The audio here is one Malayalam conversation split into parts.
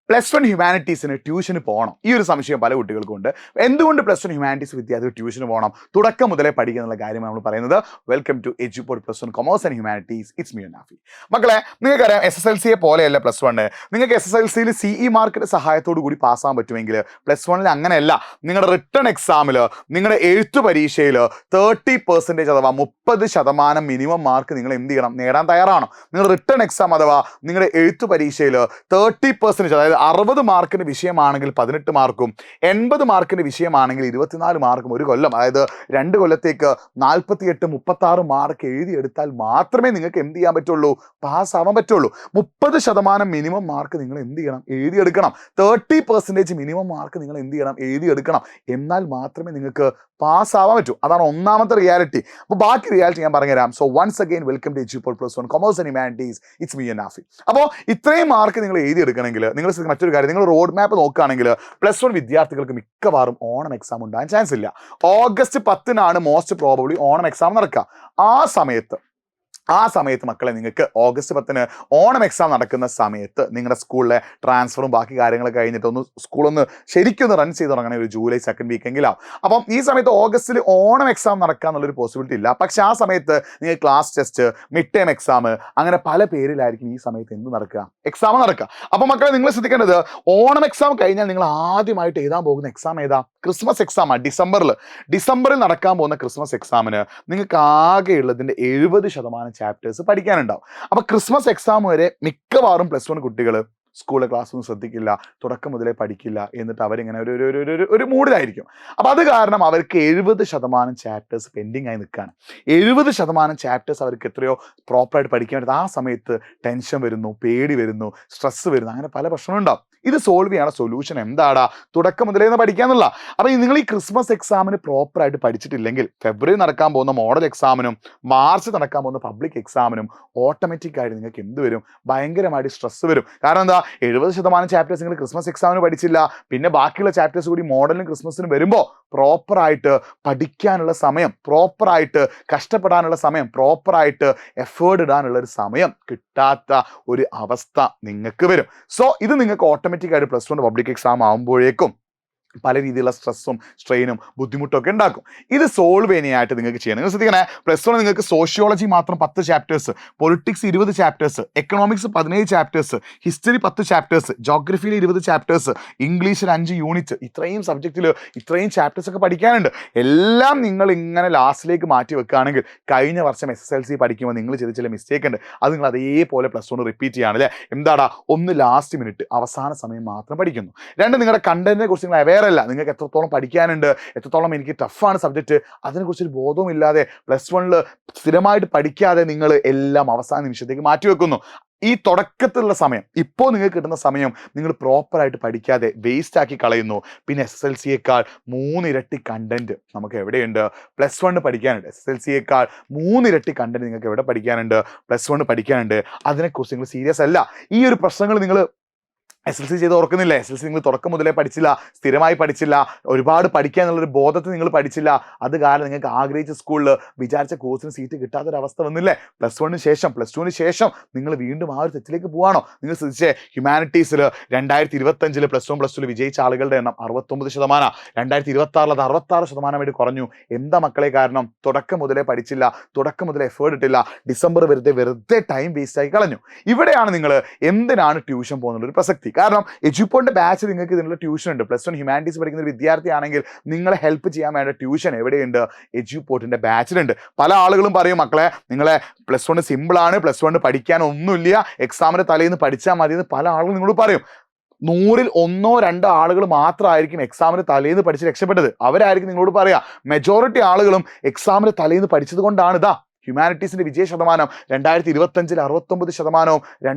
പ്ലസ് വൺ ഹ്യൂമാനിറ്റീസിന് ട്യൂഷന് പോകണം ഈ ഒരു സംശയം പല കുട്ടികൾക്കും ഉണ്ട്. എന്തുകൊണ്ട് പ്ലസ് വൺ ഹ്യൂമാനിറ്റീസ് വിദ്യാർത്ഥികൾ ട്യൂഷന് പോകണം, തുടക്കം മുതലേ പഠിക്കുക എന്നുള്ള കാര്യമാണ് നമ്മൾ പറയുന്നത്. Welcome to EduPod plus one commerce and humanities. It's me Nafi. മക്കളെ, നിങ്ങൾക്കറിയാം SSLCയെ പോലെയല്ല പ്ലസ് വണ്. നിങ്ങൾക്ക് SSLCയിൽ CE മാർക്കിന്റെ സഹായത്തോടു കൂടി പാസ്സാകാൻ പറ്റുമെങ്കിൽ പ്ലസ് വണ്ണിൽ അങ്ങനെയല്ല. നിങ്ങളുടെ റിട്ടേൺ എക്സാമിൽ, നിങ്ങളുടെ എഴുത്തു പരീക്ഷയിൽ 30% അഥവാ 30% മിനിമം മാർക്ക് നിങ്ങൾ എന്ത് ചെയ്യണം, നേടാൻ തയ്യാറാണോ? നിങ്ങളുടെ റിട്ടേൺ എക്സാം അഥവാ നിങ്ങളുടെ എഴുത്തു പരീക്ഷയിൽ 30%, അതായത് 60 മാർക്കിന്റെ വിഷയമാണെങ്കിൽ 18 മാർക്കും 80 മാർക്കിന്റെ വിഷയമാണെങ്കിൽ 24 മാർക്കും ഒരു കൊല്ലം, അതായത് 2 കൊല്ലത്തേക്ക് 48, 36 മാർക്ക് എഴുതിയെടുത്താൽ മാത്രമേ നിങ്ങൾക്ക് എന്ത് ചെയ്യാൻ പറ്റുള്ളൂ, പാസ്സാവാൻ പറ്റുള്ളൂ. 30% മിനിമം മാർക്ക് നിങ്ങൾ എന്ത് ചെയ്യണം, എഴുതിയെടുക്കണം. 30% മിനിമം മാർക്ക് നിങ്ങൾ എന്ത് ചെയ്യണം, എഴുതിയെടുക്കണം. എന്നാൽ മാത്രമേ നിങ്ങൾക്ക് പാസ്സാവാൻ പറ്റൂ. അതാണ് ഒന്നാമത്തെ റിയാലിറ്റി. അപ്പോൾ ബാക്കി റിയാലിറ്റി ഞാൻ പറഞ്ഞുതരാം. So once again welcome to EduPod plus one commerce and humanities. It's me Nafi. അപ്പോൾ ഇത്രയും മാർക്ക് നിങ്ങൾ എഴുതിയെടുക്കണമെങ്കിൽ നിങ്ങൾ മറ്റൊരു കാര്യം, നിങ്ങൾ റോഡ് മാപ്പ് നോക്കുകയാണെങ്കിൽ പ്ലസ് വൺ വിദ്യാർത്ഥികൾക്ക് മിക്കവാറും ഓണം എക്സാം ഉണ്ടാകാൻ ചാൻസ് ഇല്ല. August 10 most probably Onam exam നടക്കുക. ആ സമയത്ത് മക്കളെ, നിങ്ങൾക്ക് ഓഗസ്റ്റ് 10 ഓണം എക്സാം നടക്കുന്ന സമയത്ത് നിങ്ങളുടെ സ്കൂളിലെ ട്രാൻസ്ഫറും ബാക്കി കാര്യങ്ങളൊക്കെ കഴിഞ്ഞിട്ട് സ്കൂളൊന്ന് ശരിക്കും റൺ ചെയ്ത് തുടങ്ങണേ ഒരു ജൂലൈ 2nd വീക്കെങ്കിലാവും. അപ്പം ഈ സമയത്ത് ഓഗസ്റ്റിൽ ഓണം എക്സാം നടക്കുക എന്നുള്ളൊരു പോസിബിലിറ്റി ഇല്ല. പക്ഷെ ആ സമയത്ത് നിങ്ങൾ class test, mid term exam, അങ്ങനെ പല പേരിലായിരിക്കും ഈ സമയത്ത് എന്ത് നടക്കുക, എക്സാം നടക്കുക. അപ്പം മക്കളെ, നിങ്ങൾ ശ്രദ്ധിക്കേണ്ടത്, ഓണം എക്സാം കഴിഞ്ഞാൽ നിങ്ങൾ ആദ്യമായിട്ട് എഴുതാൻ പോകുന്ന എക്സാം ഏതാ? ക്രിസ്മസ് എക്സാമാണ്. ഡിസംബറിൽ നടക്കാൻ പോകുന്ന ക്രിസ്മസ് എക്സാമിന് നിങ്ങൾക്ക് ആകെ ഉള്ളതിൻ്റെ 70% ചാപ്റ്റേഴ്സ് പഠിക്കാനുണ്ടാവും. അപ്പൊ ക്രിസ്മസ് എക്സാം വരെ മിക്കവാറും പ്ലസ് വൺ കുട്ടികൾ സ്കൂളിലെ ക്ലാസ്സൊന്നും ശ്രദ്ധിക്കില്ല, തുടക്കം മുതലേ പഠിക്കില്ല. എന്നിട്ട് അവരിങ്ങനെ ഒരു മൂഡിലായിരിക്കും. അപ്പം അത് കാരണം അവർക്ക് 70% ചാപ്റ്റേഴ്സ് പെൻഡിങ് ആയി നിൽക്കുകയാണ്. 70% ചാപ്റ്റേഴ്സ് അവർക്ക് എത്രയോ പ്രോപ്പറായിട്ട് പഠിക്കാൻ പറ്റും. ആ സമയത്ത് ടെൻഷൻ വരുന്നു, പേടി വരുന്നു, സ്ട്രെസ് വരുന്നു, അങ്ങനെ പല പ്രശ്നങ്ങളുണ്ടാവും. ഇത് സോൾവ് ചെയ്യാനുള്ള സൊല്യൂഷൻ എന്താടാ? തുടക്കം മുതലേന്ന് പഠിക്കാന്നുള്ള. അപ്പം നിങ്ങൾ ഈ ക്രിസ്മസ് എക്സാമിന് പ്രോപ്പറായിട്ട് പഠിച്ചിട്ടില്ലെങ്കിൽ ഫെബ്രുവരി നടക്കാൻ പോകുന്ന മോഡൽ എക്സാമിനും മാർച്ച് നടക്കാൻ പോകുന്ന പബ്ലിക് എക്സാമിനും ഓട്ടോമാറ്റിക്കായിട്ട് നിങ്ങൾക്ക് എന്ത് വരും? ഭയങ്കരമായിട്ട് സ്ട്രെസ് വരും. കാരണം എന്താ? 70% ചാപ്റ്റേഴ്സ് നിങ്ങൾ ക്രിസ്മസ് എക്സാമിന് പഠിച്ചില്ല, പിന്നെ ബാക്കിയുള്ള ചാപ്റ്റേഴ്സ് കൂടി മോഡലിനും ക്രിസ്മസിനും വരുമ്പോൾ പ്രോപ്പറായിട്ട് പഠിക്കാനുള്ള സമയം, പ്രോപ്പറായിട്ട് കഷ്ടപ്പെടാനുള്ള സമയം, പ്രോപ്പറായിട്ട് എഫേർട്ട് ഇടാനുള്ള ഒരു സമയം കിട്ടാത്ത ഒരു അവസ്ഥ നിങ്ങൾക്ക് വരും. സോ ഇത് നിങ്ങൾക്ക് ഓട്ടോമാറ്റിക്കായിട്ട് പ്ലസ് വൺ പബ്ലിക് എക്സാം ആകുമ്പോഴേക്കും പല രീതിയിലുള്ള സ്ട്രെസ്സും സ്ട്രെയിനും ബുദ്ധിമുട്ടൊക്കെ ഉണ്ടാക്കും. ഇത് സോൾവ് ചെയ്യാനായിട്ട് നിങ്ങൾക്ക് ചെയ്യണം. നിങ്ങൾ ശ്രദ്ധിക്കണേ, പ്ലസ് വൺ നിങ്ങൾക്ക് സോഷ്യോളജി മാത്രം 10 chapters, politics 20 chapters, economics 17 chapters, history 10 chapters, ജോഗ്രഫിയിൽ 20 ചാപ്റ്റേഴ്സ്, ഇംഗ്ലീഷിൽ 5 യൂണിറ്റ്, ഇത്രയും സബ്ജക്റ്റിൽ ഇത്രയും ചാപ്റ്റേഴ്സ് ഒക്കെ പഠിക്കാനുണ്ട്. എല്ലാം നിങ്ങൾ ഇങ്ങനെ ലാസ്റ്റിലേക്ക് മാറ്റി വെക്കുകയാണെങ്കിൽ കഴിഞ്ഞ വർഷം SSLC പഠിക്കുമ്പോൾ നിങ്ങൾ ചെയ്ത ചില മിസ്റ്റേക്ക് ഉണ്ട്, അത് നിങ്ങൾ അതേപോലെ പ്ലസ് വൺ റിപ്പീറ്റ് ചെയ്യാണ് അല്ലേ? എന്താടാ? 1 ലാസ്റ്റ് മിനിറ്റ് അവസാന സമയം മാത്രം പഠിക്കുന്നു. 2 നിങ്ങളുടെ കണ്ടന്റിനെ കുറിച്ച് നിങ്ങൾ അവെയർ അല്ല. നിങ്ങൾക്ക് എത്രത്തോളം പഠിക്കാനുണ്ട്, എത്രത്തോളം എനിക്ക് ടഫാണ് സബ്ജക്റ്റ്, അതിനെക്കുറിച്ചൊരു ബോധവും ഇല്ലാതെ പ്ലസ് വണ്ണിൽ സ്ഥിരമായിട്ട് പഠിക്കാതെ നിങ്ങൾ എല്ലാം അവസാന നിമിഷത്തേക്ക് മാറ്റിവെക്കുന്നു. ഈ തുടക്കത്തിലുള്ള സമയം, ഇപ്പോൾ നിങ്ങൾക്ക് കിട്ടുന്ന സമയം നിങ്ങൾ പ്രോപ്പറായിട്ട് പഠിക്കാതെ വേസ്റ്റ് ആക്കി കളയുന്നു. പിന്നെ SSLCയേക്കാൾ 3 ഇരട്ടി കണ്ടന്റ് നമുക്ക് എവിടെയുണ്ട്? പ്ലസ് വണ്ണ് പഠിക്കാനുണ്ട്. SSLCയേക്കാൾ 3 ഇരട്ടി കണ്ടന്റ് നിങ്ങൾക്ക് എവിടെ പഠിക്കാനുണ്ട്? പ്ലസ് വണ്ണ് പഠിക്കാനുണ്ട്. അതിനെക്കുറിച്ച് നിങ്ങൾ സീരിയസ് അല്ല. ഈ ഒരു പ്രശ്നങ്ങൾ നിങ്ങൾ SSLC ചെയ്ത് ഓർക്കുന്നില്ലേ? SSLC നിങ്ങൾ തുടക്കം മുതലേ പഠിച്ചില്ല, സ്ഥിരമായി പഠിച്ചില്ല, ഒരുപാട് പഠിക്കുക എന്നുള്ളൊരു ബോധത്തിൽ നിങ്ങൾ പഠിച്ചില്ല. അത് കാരണം നിങ്ങൾക്ക് ആഗ്രഹിച്ച സ്കൂളിൽ വിചാരിച്ച കോഴ്സിന് സീറ്റ് കിട്ടാത്തൊരവസ്ഥ വന്നില്ലേ? പ്ലസ് വണ്ണിന് ശേഷം, പ്ലസ് ടുവിന് ശേഷം നിങ്ങൾ വീണ്ടും ആ ഒരു തെറ്റിലേക്ക് പോവാണോ? നിങ്ങൾ ശ്രദ്ധിച്ചേ, ഹ്യൂമാനിറ്റീസിൽ 2025 പ്ലസ് വൺ പ്ലസ് ടുവിൽ വിജയിച്ച ആളുകളുടെ എണ്ണം 69%, 2026 അത് 66% കുറഞ്ഞു. എന്താ മക്കളെ കാരണം? തുടക്കം മുതലേ പഠിച്ചില്ല, തുടക്കം മുതലേ എഫേർട്ട് ഇട്ടില്ല, ഡിസംബർ വെറുതെ ടൈം വേസ്റ്റ് ആയി കളഞ്ഞു. ഇവിടെയാണ് നിങ്ങൾ എന്തിനാണ് ട്യൂഷൻ പോകുന്നുള്ളൊരു പ്രസക്തി. കാരണം എഡ്യൂപോഡിന്റെ ബാച്ചിൽ നിങ്ങൾക്ക് ഇതിനുള്ള ട്യൂഷൻ ഉണ്ട്. പ്ലസ് വൺ ഹ്യൂമാനിറ്റീസ് പഠിക്കുന്ന ഒരു വിദ്യാർത്ഥിയാണെങ്കിൽ നിങ്ങളെ ഹെൽപ്പ് ചെയ്യാൻ വേണ്ട ട്യൂഷൻ എവിടെയുണ്ട്? എഡ്യൂപോഡിന്റെ ബാച്ചിലുണ്ട്. പല ആളുകളും പറയും, മക്കളെ നിങ്ങളെ പ്ലസ് വൺ സിമ്പിളാണ്, പ്ലസ് വൺ പഠിക്കാൻ ഒന്നുമില്ല, എക്സാമിന്റെ തലേന്ന് പഠിച്ചാൽ മതി എന്ന് പല ആളുകളും നിങ്ങളോട് പറയും. 100-ൽ 1-2 ആളുകൾ മാത്രമായിരിക്കും എക്സാമിന് തലേന്ന് പഠിച്ച് രക്ഷപ്പെട്ടത്. അവരായിരിക്കും നിങ്ങളോട് പറയാ. മെജോറിറ്റി ആളുകളും എക്സാമിന് തലേന്ന് പഠിച്ചത് കൊണ്ടാണ് ഇതാ ഹ്യൂമാനിറ്റീസിന്റെ വിജയ ശതമാനം 2025 69%,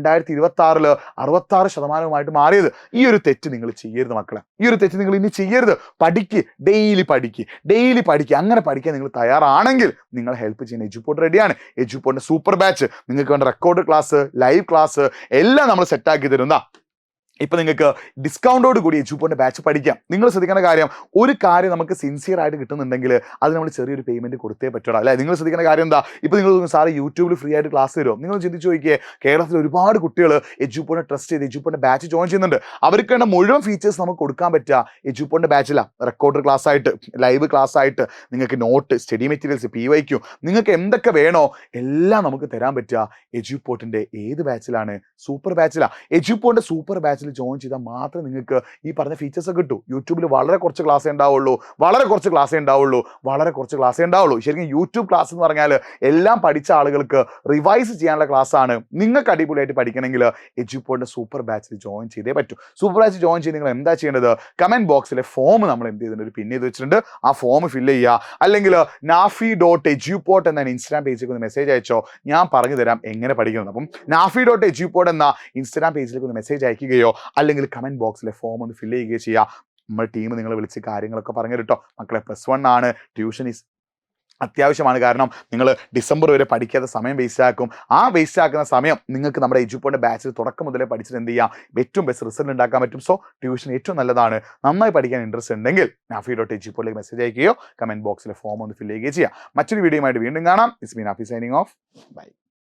2026 66% മാറിയത്. ഈ ഒരു തെറ്റ് നിങ്ങൾ ചെയ്യരുത് മക്കളെ. ഈ ഒരു തെറ്റ് നിങ്ങൾ ഇനി ചെയ്യരുത്. പഠിക്ക്, ഡെയിലി പഠിക്കുക. അങ്ങനെ പഠിക്കാൻ നിങ്ങൾ തയ്യാറാണെങ്കിൽ നിങ്ങളെ ഹെൽപ്പ് ചെയ്യുന്ന എഡ്യൂപോഡ് റെഡിയാണ്. എഡ്യൂപോഡിന്റെ സൂപ്പർ ബാച്ച്, നിങ്ങൾക്ക് വേണ്ട റെക്കോർഡ് ക്ലാസ്, ലൈവ് ക്ലാസ് എല്ലാം നമ്മൾ സെറ്റാക്കി തരുന്ന ഇപ്പം നിങ്ങൾക്ക് ഡിസ്കൗണ്ടോട് കൂടി എജ്യൂപോണിൻ്റെ ബാച്ച് പഠിക്കാം. നിങ്ങൾ ശ്രദ്ധിക്കേണ്ട കാര്യം, ഒരു കാര്യം നമുക്ക് സിൻസിയർ ആയിട്ട് കിട്ടുന്നുണ്ടെങ്കിൽ അത് നമ്മൾ ചെറിയൊരു പേയ്മെൻറ്റ് കൊടുത്തേ പറ്റുള്ളൂ. അല്ലേ? നിങ്ങൾ ശ്രദ്ധിക്കേണ്ട കാര്യം എന്താ, ഇപ്പോൾ നിങ്ങൾ സാറ് യൂട്യൂബിൽ ഫ്രീ ആയിട്ട് ക്ലാസ് തരുമോ? നിങ്ങൾ ചിന്തിച്ച് നോക്കിയേ, കേരളത്തിൽ ഒരുപാട് കുട്ടികൾ എജ്യൂപോണിനെ ട്രസ്റ്റ് ചെയ്ത് എജ്യൂപോണിൻ്റെ ബാച്ച് ജോയിൻ ചെയ്യുന്നുണ്ട്. അവർക്ക് വേണ്ട മുഴുവൻ ഫീച്ചേഴ്സ് നമുക്ക് കൊടുക്കാൻ പറ്റുക എജ്യൂപോണിൻ്റെ ബാച്ചിലാണ്. റെക്കോർഡർ ക്ലാസ് ആയിട്ട്, ലൈവ് ക്ലാസ് ആയിട്ട്, നിങ്ങൾക്ക് നോട്ട്, സ്റ്റഡി മെറ്റീരിയൽസ്, PYQ, നിങ്ങൾക്ക് എന്തൊക്കെ വേണോ എല്ലാം നമുക്ക് തരാൻ പറ്റുക എജ്യൂപോർട്ടിൻ്റെ ഏത് ബാച്ചിലാണ്? സൂപ്പർ ബാച്ചിലാണ്. എജ്യൂപോണിൻ്റെ സൂപ്പർ ബാച്ചിൽ ജോയിൻ ചെയ്താൽ മാത്രമേ നിങ്ങൾക്ക് ഈ പറഞ്ഞ ഫീച്ചേഴ്സ് കിട്ടൂ. യൂട്യൂബിൽ വളരെ കുറച്ച് ക്ലാസ്സേ ഉണ്ടാവുള്ളൂ, ശരിക്കും യൂട്യൂബ് ക്ലാസ് എന്ന് പറഞ്ഞാൽ എല്ലാം പഠിച്ച ആളുകൾക്ക് റിവൈസ് ചെയ്യാനുള്ള ക്ലാസ്സാണ്. നിങ്ങൾക്ക് അടിപൊളിയായിട്ട് പഠിക്കണമെങ്കിൽ എജ്യൂപോണിൻ്റെ സൂപ്പർ ബാച്ചിൽ ജോയിൻ ചെയ്തേ പറ്റൂ. സൂപ്പർ ബാച്ച് ജോയിൻ ചെയ്ത് നിങ്ങൾ എന്താ ചെയ്യേണ്ടത്? കമൻറ്റ് ബോക്സിലെ ഫോം നമ്മൾ എന്ത് ചെയ്തിട്ടുണ്ട്, ഒരു പിൻ ചെയ്ത് വെച്ചിട്ടുണ്ട്. ആ ഫോം ഫില്ല് ചെയ്യുക. അല്ലെങ്കിൽ nafi.eduport എന്ന ഇൻസ്റ്റാഗ്രാം പേജിലേക്ക് ഒന്ന് മെസ്സേജ് അയച്ചോ, ഞാൻ പറഞ്ഞു തരാം എങ്ങനെ പഠിക്കുന്നത്. അപ്പം nafi.eduport എന്ന ഇൻസ്റ്റാഗ്രാം പേജിലേക്ക് ഒന്ന് മെസ്സേജ് അയക്കുകയോ അല്ലെങ്കിൽ കമൻറ്റ് ബോക്സിലെ ഫോം ഒന്ന് ഫില്ല് ചെയ്യുകയോ ചെയ്യുക. നമ്മുടെ ടീം നിങ്ങളെ വിളിച്ച് കാര്യങ്ങളൊക്കെ പറഞ്ഞു കേട്ടോ. മക്കളെ +1 ആണ്, ട്യൂഷൻ അത്യാവശ്യമാണ്. കാരണം നിങ്ങൾ ഡിസംബർ വരെ പഠിക്കാത്ത സമയം വേസ്റ്റ് ആക്കും. ആ വേസ്റ്റ് ആക്കുന്ന സമയം നിങ്ങൾക്ക് നമ്മുടെ എജ്യൂപോണിൻ്റെ ബാച്ചിൽ തുടക്കം മുതലേ പഠിച്ചിട്ട് എന്ത് ചെയ്യാം, ഏറ്റവും ബെസ്റ്റ് റിസൾട്ട് ഉണ്ടാക്കാൻ പറ്റും. സോ ട്യൂഷൻ ഏറ്റവും നല്ലതാണ്. നന്നായി പഠിക്കാൻ ഇൻട്രസ്റ്റ് ഉണ്ടെങ്കിൽ nafi.eduport മെസ്സേജ് അയക്കുകയോ കമൻറ്റ് ബോക്സിലെ ഫോം ഒന്ന് ഫില്ല് ചെയ്യുകയോ ചെയ്യാം. മറ്റൊരു വീഡിയോയുമായിട്ട് വീണ്ടും കാണാം. It's me Nafi signing off. By.